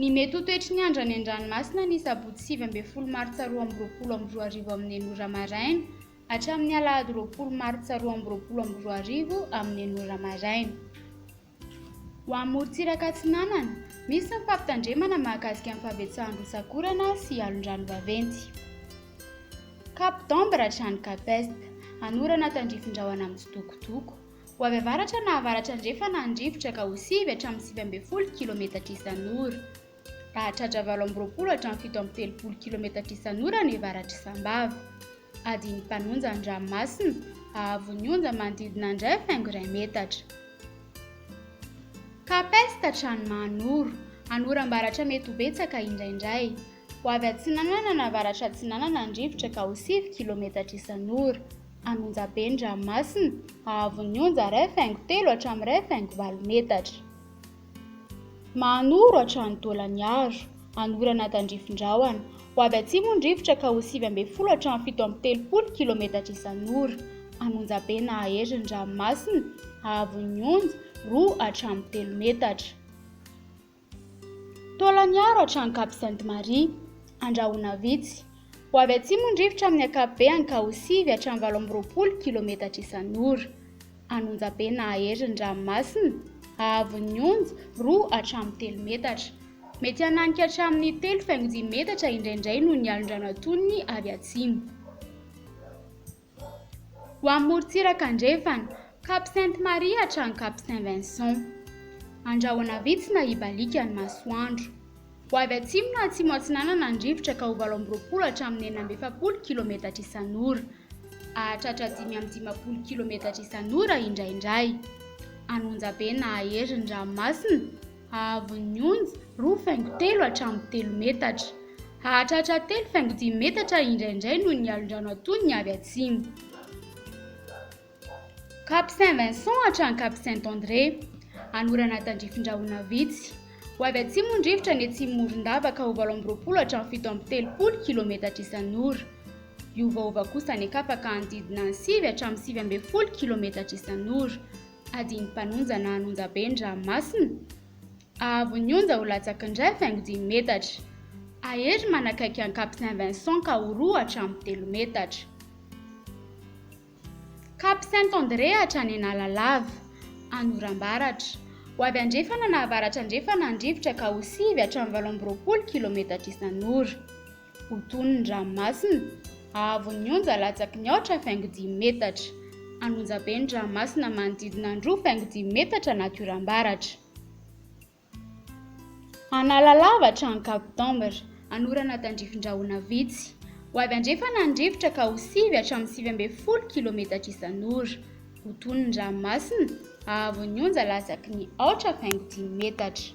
Ny mety ho toetry ny andro any an-dranomasina ny sabotsy 20 martsa 2024 amin'ny enora maraina hatramin'ny alahady 20 martsa 2024 amin'ny enora maraina. Ho amin'ny morontsiraka Atsinanana, misy ny fampitandremana mahakasika ny fahabetsahana sakorana sy alon-drano vaventy. Cap d'Ambre hatrany Capeste, anorana tandrifin-drahona amin'ny tsitokotoko. Ho avy avaratra na avaratra andrefana andrivotra ka ho sivy hatramin'ny 90 km isan'ora. Raha tratra 20 hatramin'ny 70 km isan'ora ny avaratra Isambava. Adiny Mpanonja an-dranomasina, ahavon'ny onja manodidina indray faingo 2 metatra. Capeste hatrany Mahanoro, anoram-baratra mety ho betsaka indraindray. Ho avy Atsinanana na avaratra Atsinanana andrivotra ka ho 7 km isan'ora. Anonjabe ny ranomasina, ahavon'ny onja 2,3 hatramin'ny 2,7 metatra. Mahanoro hatrany Tolaniaro, anorana tandrifin-drahona. Ho avy atsimo ny rivotra ka ho 9 hatramin'ny 17 km isan'ora. Anonjabe na ahery ny ranomasina, ahavon'ny onja 2 hatramin'ny 3 metatra. Tolaniaro hatrany Cap Sainte-Marie, andrahoana vitsy. Ho avy atsimo ny rivotra amin'ny ankapobeny ka ho 9 hatramin'ny 20 km isan'ora. Anonjabe na ahery ny ranomasina, ahavon'ny onja 2 hatramin'ny 3 metatra. Mety hananika hatramin'ny 3,5 metatra indraindray noho ny alon-drano antonony avy atsimo. Ho amin'ny morontsiraka andrefana, Cap Sainte-Marie hatrany Cap Saint-Vincent. Andrahoana vitsy na hibalika ny masoandro. Ho avy atsimo na atsimo Atsinanana ny rivotra ka ho 20 hatramin'ny 40 km isan'ora. Ahatratra 5-10 km isan'ora indraindray. Anonjabe na ahery ny ranomasina, ahavon'ny onja 2,3 hatramin'ny 3 metatra. Ahatratra 3,5 metatra indraindray noho ny alon-drano antonony avy atsimo. Cap Saint-Vincent hatrany Cap Saint-André, anorana tandrifin-drahona vitsy. Ho avy atsimo ny rivotra ny atsimo morondava ka ho 20 hatramin'ny 17 km isan'ora. Iovaova kosa ny akapa ka handidina ny 9 hatramin'ny 9 km isan'ora. Adiny Mpanonja na Anonjabe ny ranomasina, ahavon'ny onja ho latsaky ny 2,5 metatra. Ahery manakaiky an Cap Saint-Vincent ka ho 2 hatramin'ny 3 metatra. Cap Saint-André hatrany Analalava, anoram-baratra. Ho avy andrefana na avaratra andrefana andrivotra ka ho 9 hatramin'ny 20 km isan'ora. Ho tony ny ranomasina, ahavon'ny onja latsaky ny 8,5 metatra. Anonjabe ny ranomasina manodidina ny 2,5 metatra natoram-baratra. Analalava hatrany Cap d'Ambre, anorana tandrifin-drahona vitsy. Ho avy andrefana andrivotra ka ho 9 hatramin'ny 90 km isan'ora. Ho tony ny ranomasina, ahavon'ny onja latsaky ny 8,5 metatra.